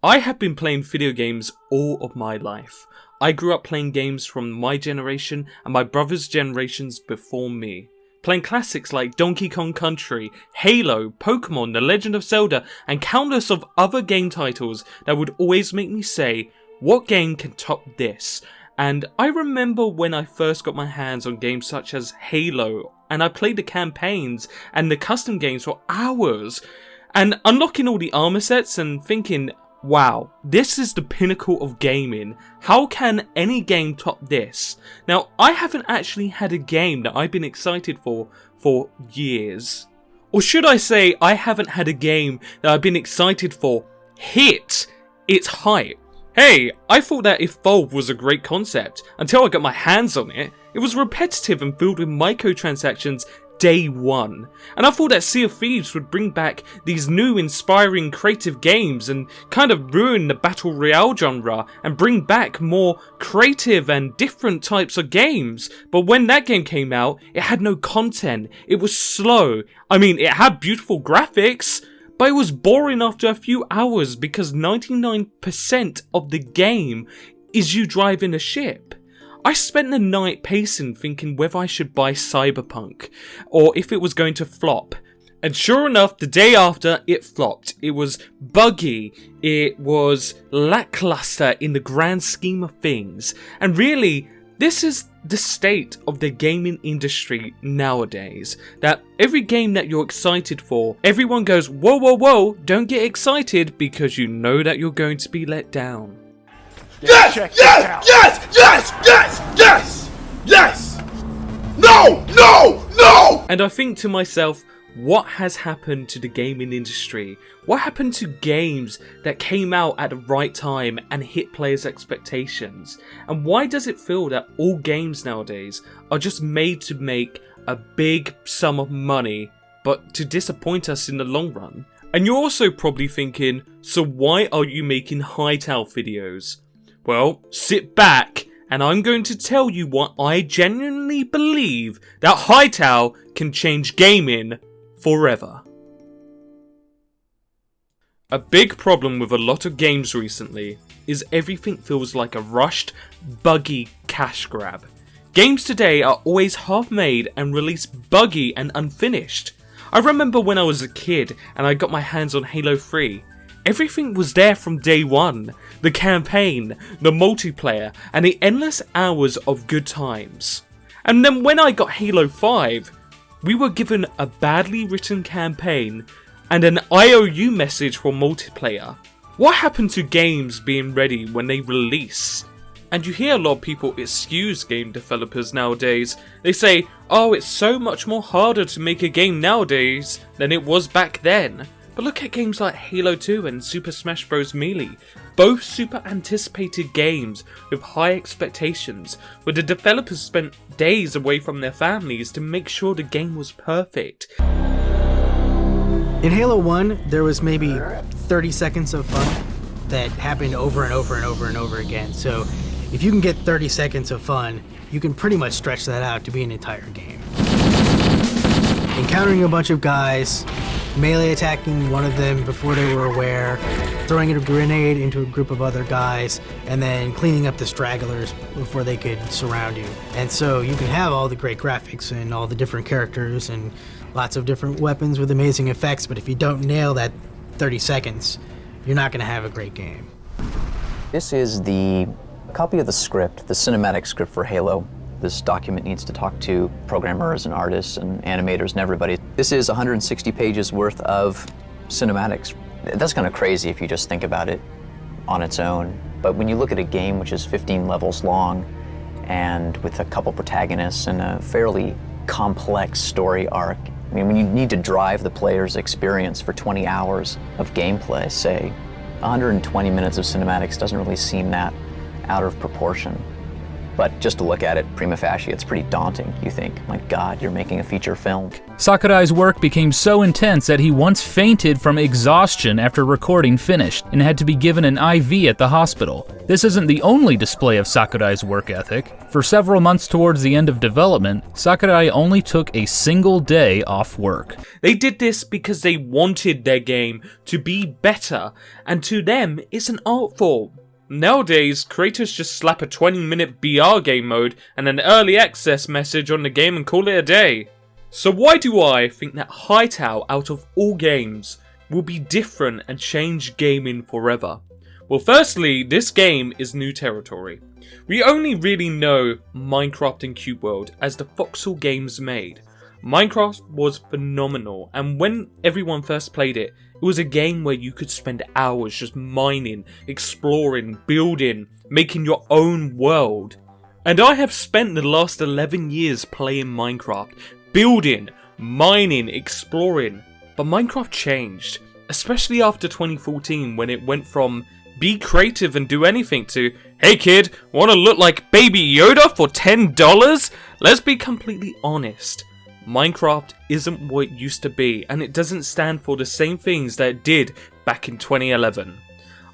I have been playing video games all of my life. I grew up playing games from my generation and my brother's generations before me. Playing classics like Donkey Kong Country, Halo, Pokemon, The Legend of Zelda, and countless of other game titles that would always make me say, what game can top this? And I remember when I first got my hands on games such as Halo, and I played the campaigns and the custom games for hours, and unlocking all the armor sets and thinking, wow, this is the pinnacle of gaming. How can any game top this? Now, I haven't actually had a game that I've been excited for years. Or should I say, I haven't had a game that I've been excited for hit its height. Hey, I thought that Evolve was a great concept until I got my hands on it. It was repetitive and filled with microtransactions day one. And I thought that Sea of Thieves would bring back these new inspiring creative games and kind of ruin the battle royale genre and bring back more creative and different types of games. But when that game came out, it had no content. It was slow. I mean, it had beautiful graphics, but it was boring after a few hours because 99% of the game is you driving a ship. I spent the night pacing thinking whether I should buy Cyberpunk or if it was going to flop. And sure enough, the day after, it flopped. It was buggy, it was lackluster in the grand scheme of things. And really, this is the state of the gaming industry nowadays. That every game that you're excited for, everyone goes, whoa, whoa, whoa, don't get excited because you know that you're going to be let down. Yes! Yes! Yes! Yes! Yes! Yes! Yes! No! No! No! And I think to myself, what has happened to the gaming industry? What happened to games that came out at the right time and hit players' expectations? And why does it feel that all games nowadays are just made to make a big sum of money, but to disappoint us in the long run? And you're also probably thinking, so why are you making Hytale videos? Well, sit back and I'm going to tell you what I genuinely believe that Hytale can change gaming forever. A big problem with a lot of games recently is everything feels like a rushed, buggy cash grab. Games today are always half made and released buggy and unfinished. I remember when I was a kid and I got my hands on Halo 3. Everything was there from day one. The campaign, the multiplayer, and the endless hours of good times. And then when I got Halo 5, we were given a badly written campaign and an IOU message for multiplayer. What happened to games being ready when they release? And you hear a lot of people excuse game developers nowadays. They say, oh, it's so much more harder to make a game nowadays than it was back then. But look at games like Halo 2 and Super Smash Bros. Melee, both super anticipated games with high expectations, where the developers spent days away from their families to make sure the game was perfect. In Halo 1, there was maybe 30 seconds of fun that happened over and over and over and over again. So if you can get 30 seconds of fun, you can pretty much stretch that out to be an entire game. Encountering a bunch of guys, melee attacking one of them before they were aware, throwing a grenade into a group of other guys, and then cleaning up the stragglers before they could surround you. And so you can have all the great graphics and all the different characters and lots of different weapons with amazing effects, but if you don't nail that 30 seconds, you're not going to have a great game. This is the copy of the script, the cinematic script for Halo. This document needs to talk to programmers and artists and animators and everybody. This is 160 pages worth of cinematics. That's kind of crazy if you just think about it on its own. But when you look at a game which is 15 levels long and with a couple protagonists and a fairly complex story arc, I mean, when you need to drive the player's experience for 20 hours of gameplay, say, 120 minutes of cinematics doesn't really seem that out of proportion. But just to look at it prima facie, it's pretty daunting. You think, my God, you're making a feature film. Sakurai's work became so intense that he once fainted from exhaustion after recording finished and had to be given an IV at the hospital. This isn't the only display of Sakurai's work ethic. For several months towards the end of development, Sakurai only took a single day off work. They did this because they wanted their game to be better, and to them, it's an art form. Nowadays, creators just slap a 20-minute BR game mode and an early access message on the game and call it a day. So why do I think that Hytale, out of all games, will be different and change gaming forever? Well, firstly, this game is new territory. We only really know Minecraft and Cube World as the Voxel games made. Minecraft was phenomenal, and when everyone first played it, it was a game where you could spend hours just mining, exploring, building, making your own world. And I have spent the last 11 years playing Minecraft, building, mining, exploring. But Minecraft changed, especially after 2014 when it went from be creative and do anything to, hey kid, wanna look like Baby Yoda for $10? Let's be completely honest. Minecraft isn't what it used to be, and it doesn't stand for the same things that it did back in 2011.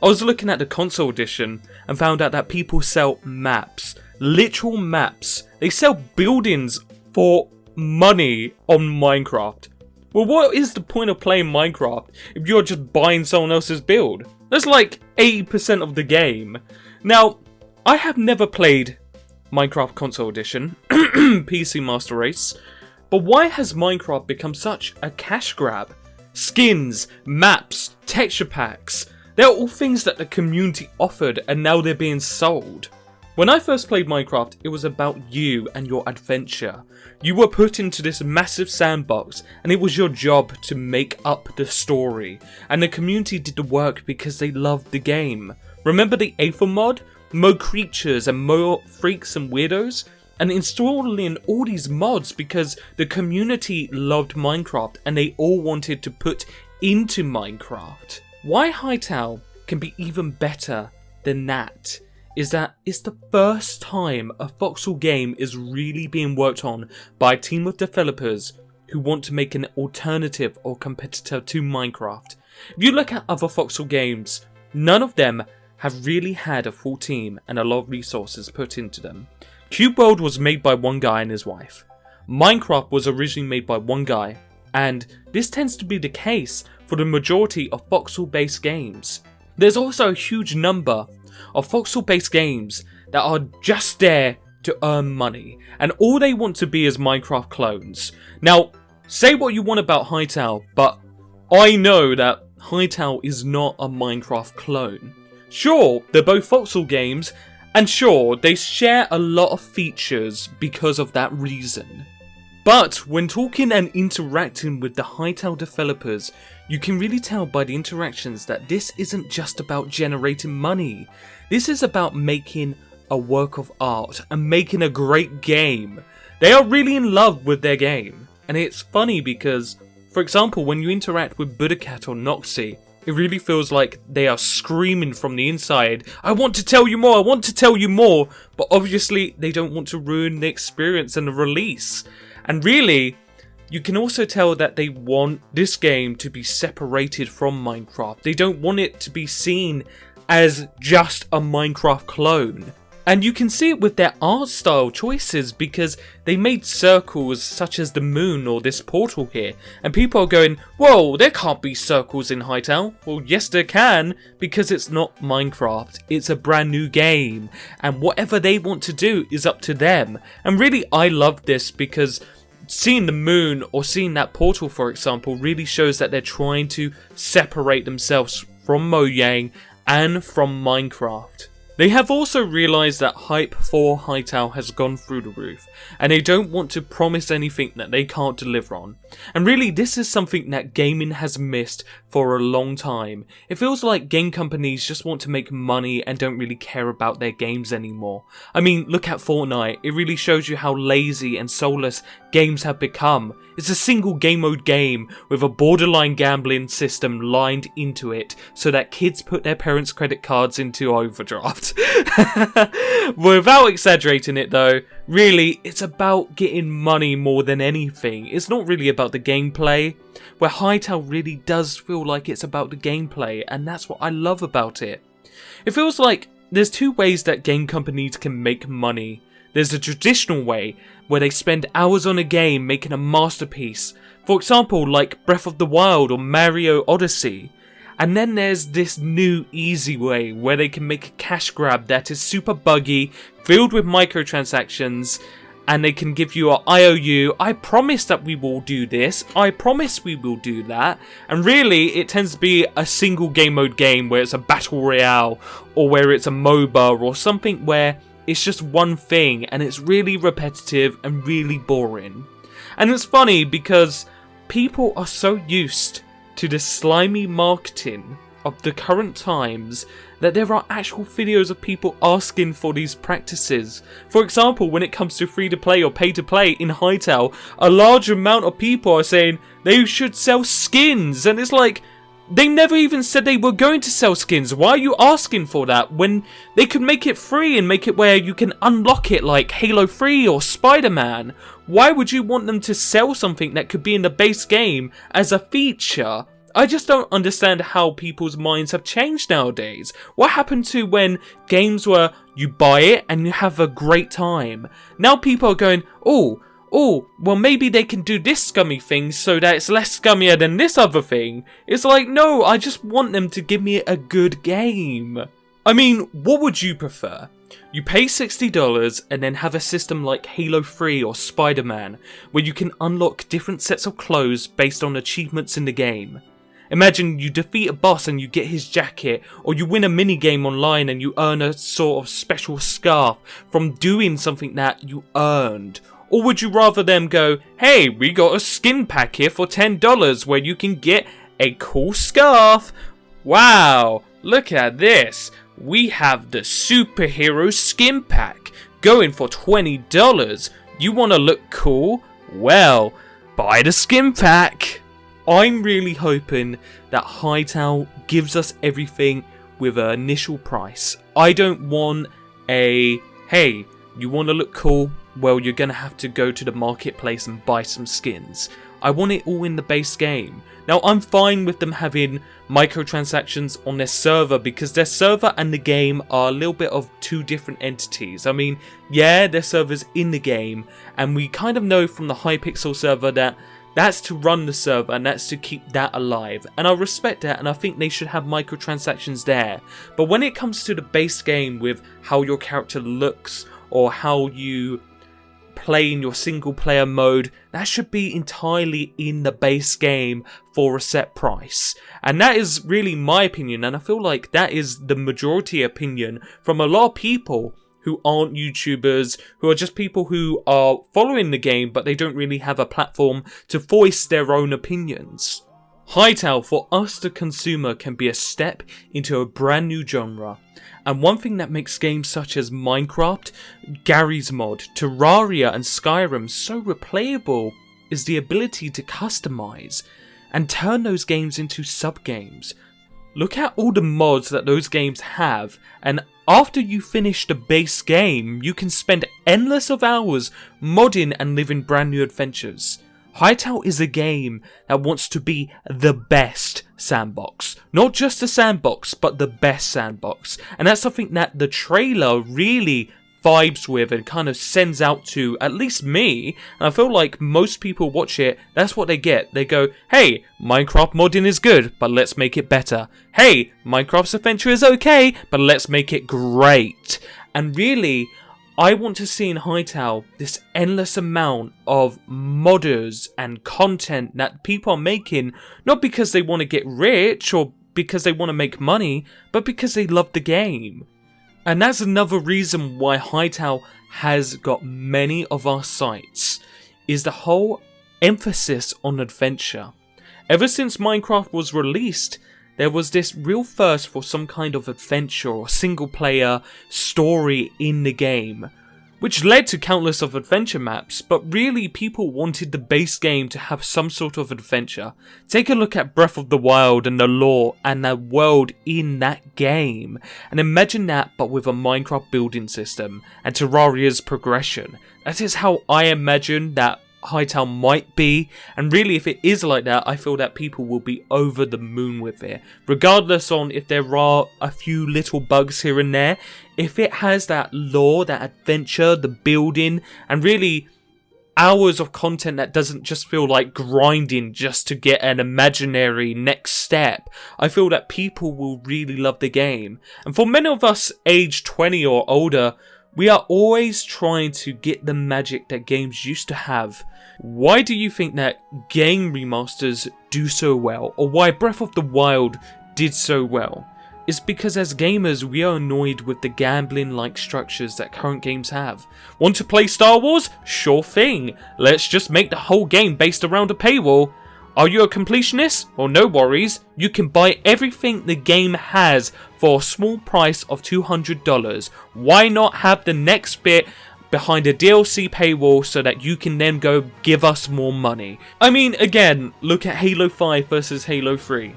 I was looking at the console edition and found out that people sell maps, literal maps. They sell buildings for money on Minecraft. Well, what is the point of playing Minecraft if you're just buying someone else's build? That's like 80% of the game. Now, I have never played Minecraft console edition, PC Master Race, but why has Minecraft become such a cash grab? Skins, maps, texture packs, they're all things that the community offered and now they're being sold. When I first played Minecraft, it was about you and your adventure. You were put into this massive sandbox and it was your job to make up the story. And the community did the work because they loved the game. Remember the Aether mod? More creatures and more freaks and weirdos? And installing all these mods because the community loved Minecraft and they all wanted to put into Minecraft. Why Hytale can be even better than that is that it's the first time a Voxel game is really being worked on by a team of developers who want to make an alternative or competitor to Minecraft. If you look at other Voxel games, none of them have really had a full team and a lot of resources put into them. Cube World was made by one guy and his wife. Minecraft was originally made by one guy, and this tends to be the case for the majority of Voxel-based games. There's also a huge number of Voxel-based games that are just there to earn money, and all they want to be is Minecraft clones. Now, say what you want about Hytale, but I know that Hytale is not a Minecraft clone. Sure, they're both Voxel games, and sure, they share a lot of features because of that reason. But when talking and interacting with the Hytale developers, you can really tell by the interactions that this isn't just about generating money. This is about making a work of art and making a great game. They are really in love with their game. And it's funny because, for example, when you interact with Buddhacat or Noxy, it really feels like they are screaming from the inside, I want to tell you more, I want to tell you more, but obviously they don't want to ruin the experience and the release. And really, you can also tell that they want this game to be separated from Minecraft. They don't want it to be seen as just a Minecraft clone. And you can see it with their art style choices because they made circles such as the moon or this portal here. And people are going, whoa, there can't be circles in Hytale. Well, yes there can, because it's not Minecraft. It's a brand new game. And whatever they want to do is up to them. And really, I love this because seeing the moon or seeing that portal, for example, really shows that they're trying to separate themselves from Mojang and from Minecraft. They have also realised that hype for Hytale has gone through the roof, and they don't want to promise anything that they can't deliver on. And really, this is something that gaming has missed for a long time. It feels like game companies just want to make money and don't really care about their games anymore. I mean, look at Fortnite. It really shows you how lazy and soulless games have become. It's a single game mode game with a borderline gambling system lined into it so that kids put their parents' credit cards into overdraft. bad. Without exaggerating it though, really, it's about getting money more than anything. It's not really about the gameplay, where Hytale really does feel like it's about the gameplay, and that's what I love about it. It feels like there's two ways that game companies can make money. There's the traditional way, where they spend hours on a game making a masterpiece, for example like Breath of the Wild or Mario Odyssey. And then there's this new easy way, where they can make a cash grab that is super buggy, filled with microtransactions, and they can give you a IOU, I promise that we will do this, I promise we will do that, and really it tends to be a single game mode game where it's a battle royale, or where it's a MOBA, or something where it's just one thing, and it's really repetitive and really boring. And it's funny because people are so used to the slimy marketing of the current times that there are actual videos of people asking for these practices. For example, when it comes to free to play or pay to play in Hytale, a large amount of people are saying they should sell skins, and it's like, they never even said they were going to sell skins. Why are you asking for that when they could make it free and make it where you can unlock it like Halo 3 or Spider-Man? Why would you want them to sell something that could be in the base game as a feature? I just don't understand how people's minds have changed nowadays. What happened to when games were you buy it and you have a great time? Now people are going, oh, well maybe they can do this scummy thing so that it's less scummier than this other thing. It's like, no, I just want them to give me a good game. I mean, what would you prefer? You pay $60 and then have a system like Halo 3 or Spider-Man, where you can unlock different sets of clothes based on achievements in the game. Imagine you defeat a boss and you get his jacket, or you win a minigame online and you earn a sort of special scarf from doing something that you earned. Or would you rather them go, hey, we got a skin pack here for $10 where you can get a cool scarf. Wow, look at this. We have the superhero skin pack going for $20. You want to look cool? Well, buy the skin pack. I'm really hoping that Hytale gives us everything with an initial price. I don't want a, hey, you want to look cool? Well, you're going to have to go to the marketplace and buy some skins. I want it all in the base game. Now, I'm fine with them having microtransactions on their server because their server and the game are a little bit of two different entities. I mean, yeah, their server's in the game, and we kind of know from the Hypixel server that that's to run the server and that's to keep that alive. And I respect that, and I think they should have microtransactions there. But when it comes to the base game with how your character looks or how you play in your single player mode, that should be entirely in the base game for a set price. And that is really my opinion, and I feel like that is the majority opinion from a lot of people who aren't YouTubers, who are just people who are following the game but they don't really have a platform to voice their own opinions. Hytale, for us the consumer, can be a step into a brand new genre. And one thing that makes games such as Minecraft, Garry's Mod, Terraria and Skyrim so replayable is the ability to customize and turn those games into sub-games. Look at all the mods that those games have, and after you finish the base game, you can spend endless of hours modding and living brand new adventures. Hytale is a game that wants to be the best sandbox. Not just a sandbox, but the best sandbox. And that's something that the trailer really vibes with and kind of sends out to at least me. And I feel like most people watch it, that's what they get. They go, hey, Minecraft modding is good, but let's make it better. Hey, Minecraft's adventure is okay, but let's make it great. And really, I want to see in Hytale this endless amount of modders and content that people are making, not because they want to get rich or because they want to make money, but because they love the game. And that's another reason why Hytale has got many of our sites, is the whole emphasis on adventure. Ever since Minecraft was released, there was this real thirst for some kind of adventure or single player story in the game. which led to countless of adventure maps, but really people wanted the base game to have some sort of adventure. Take a look at Breath of the Wild and the lore and the world in that game, and imagine that but with a Minecraft building system and Terraria's progression. That is how I imagine that Hytale might be, and really if it is like that, I feel that people will be over the moon with it, regardless on if there are a few little bugs here and there. If it has that lore, that adventure, the building, and really hours of content that doesn't just feel like grinding just to get an imaginary next step, I feel that people will really love the game. And for many of us age 20 or older, we are always trying to get the magic that games used to have. Why do you think that game remasters do so well, or why Breath of the Wild did so well? It's because as gamers we are annoyed with the gambling-like structures that current games have. Want to play Star Wars? Sure thing. Let's just make the whole game based around a paywall. Are you a completionist? Well, no worries. You can buy everything the game has for a small price of $200. Why not have the next bit behind a DLC paywall so that you can then go give us more money? I mean, again, look at Halo 5 versus Halo 3.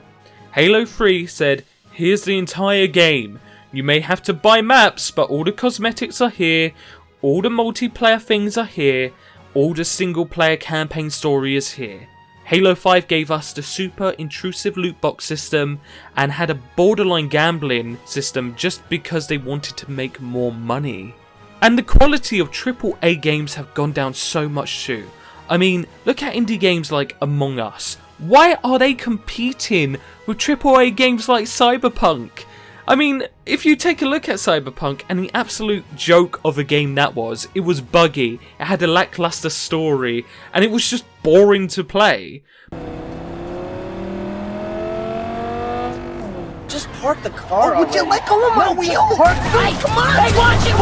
Halo 3 said, here's the entire game. You may have to buy maps, but all the cosmetics are here. All the multiplayer things are here. All the single player campaign story is here. Halo 5 gave us the super intrusive loot box system and had a borderline gambling system just because they wanted to make more money. And the quality of AAA games have gone down so much too. I mean, look at indie games like Among Us. Why are they competing with AAA games like Cyberpunk? I mean, if you take a look at Cyberpunk and the absolute joke of a game that was, it was buggy, it had a lackluster story, and it was just boring to play. Just park the car. Would you let go of my wheel? Hey, come on! Hey, watch it!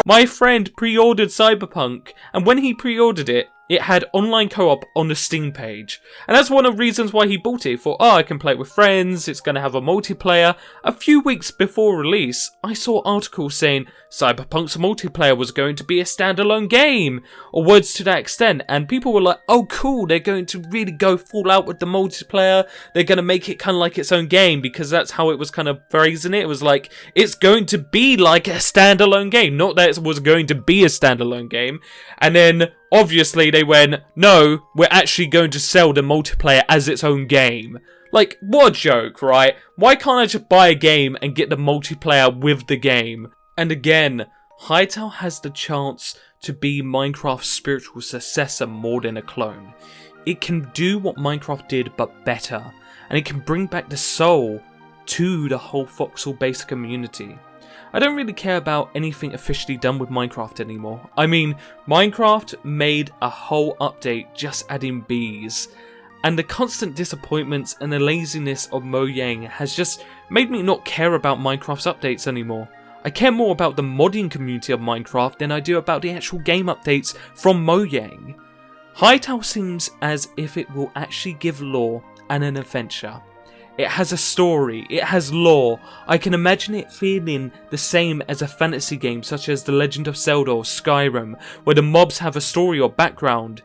My friend pre-ordered Cyberpunk, and when he pre-ordered it, it had online co-op on the Steam page. And that's one of the reasons why he bought it. For, I can play it with friends, it's going to have a multiplayer. A few weeks before release, I saw articles saying Cyberpunk's multiplayer was going to be a standalone game, or words to that extent, and people were like, oh cool, they're going to really go full out with the multiplayer, they're going to make it kind of like its own game, because that's how it was kind of phrasing it. It was like, it's going to be like a standalone game, not that it was going to be a standalone game. And then obviously they went, no, we're actually going to sell the multiplayer as its own game. Like, what a joke, right? Why can't I just buy a game and get the multiplayer with the game? And again, Hytale has the chance to be Minecraft's spiritual successor more than a clone. It can do what Minecraft did but better, and it can bring back the soul to the whole voxel-based community. I don't really care about anything officially done with Minecraft anymore. I mean, Minecraft made a whole update just adding bees, and the constant disappointments and the laziness of Mojang has just made me not care about Minecraft's updates anymore. I care more about the modding community of Minecraft than I do about the actual game updates from Mojang. Hytale seems as if it will actually give lore and an adventure. It has a story, it has lore. I can imagine it feeling the same as a fantasy game such as The Legend of Zelda or Skyrim, where the mobs have a story or background.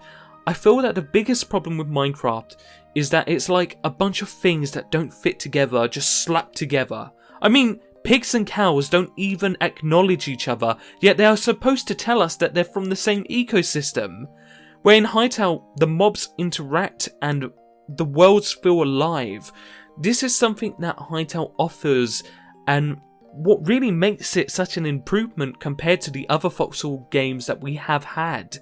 I feel that the biggest problem with Minecraft is that it's like a bunch of things that don't fit together, just slapped together. I mean, pigs and cows don't even acknowledge each other, yet they are supposed to tell us that they're from the same ecosystem. Where in Hytale, the mobs interact and the worlds feel alive. This is something that Hytale offers, and what really makes it such an improvement compared to the other Voxel games that we have had.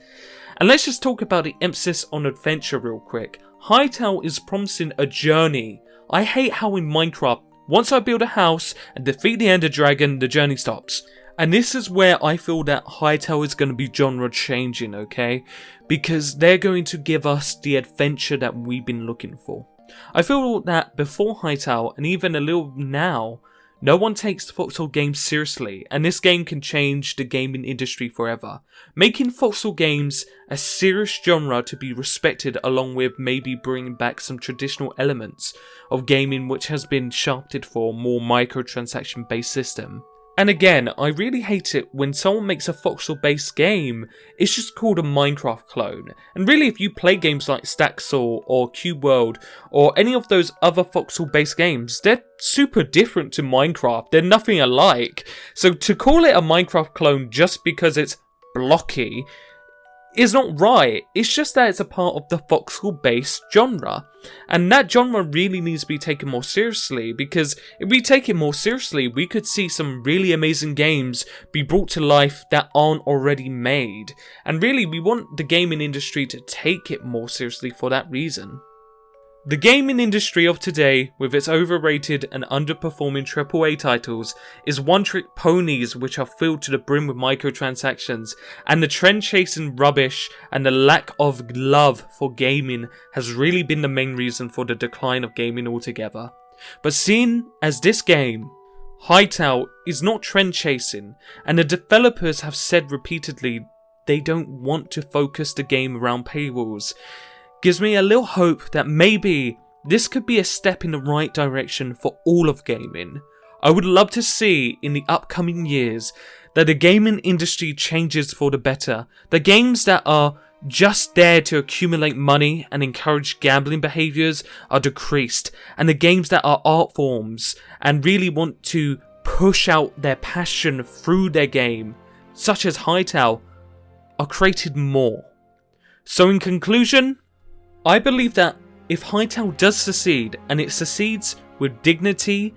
And let's just talk about the emphasis on adventure real quick. Hytale is promising a journey. I hate how in Minecraft, once I build a house and defeat the Ender Dragon, the journey stops. And this is where I feel that Hytale is going to be genre changing, okay? Because they're going to give us the adventure that we've been looking for. I feel that before Hytale, and even a little now, no one takes the Voxel games seriously, and this game can change the gaming industry forever, making Voxel games a serious genre to be respected, along with maybe bringing back some traditional elements of gaming which has been sharpened for a more microtransaction based system. And again, I really hate it when someone makes a voxel-based game, it's just called a Minecraft clone. And really, if you play games like Stacksaw or Cube World or any of those other voxel-based games, they're super different to Minecraft. They're nothing alike. So to call it a Minecraft clone just because it's blocky is not right. It's just that it's a part of the voxel-based genre. And that genre really needs to be taken more seriously, because if we take it more seriously, we could see some really amazing games be brought to life that aren't already made. And really, we want the gaming industry to take it more seriously for that reason. The gaming industry of today, with its overrated and underperforming AAA titles, is one-trick ponies which are filled to the brim with microtransactions, and the trend-chasing rubbish and the lack of love for gaming has really been the main reason for the decline of gaming altogether. But seeing as this game, Hytale, is not trend-chasing, and the developers have said repeatedly they don't want to focus the game around paywalls, gives me a little hope that maybe this could be a step in the right direction for all of gaming. I would love to see in the upcoming years that the gaming industry changes for the better. The games that are just there to accumulate money and encourage gambling behaviours are decreased, and the games that are art forms and really want to push out their passion through their game, such as Hytale, are created more. So in conclusion, I believe that if Hytale does succeed, and it succeeds with dignity,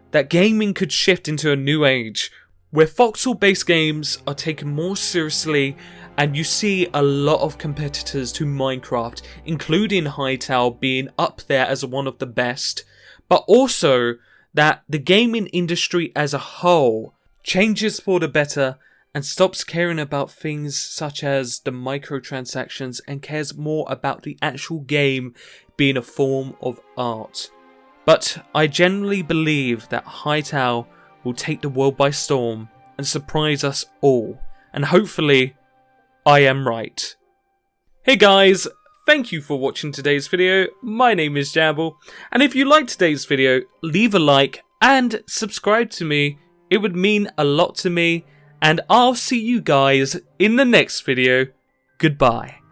that gaming could shift into a new age, where voxel-based games are taken more seriously, and you see a lot of competitors to Minecraft, including Hytale being up there as one of the best, but also that the gaming industry as a whole changes for the better, and stops caring about things such as the microtransactions and cares more about the actual game being a form of art. But I generally believe that Hytale will take the world by storm and surprise us all, and hopefully I am right. Hey guys, thank you for watching today's video. My name is Jamble, and if you liked today's video, leave a like and subscribe to me. It would mean a lot to me. And I'll see you guys in the next video. Goodbye.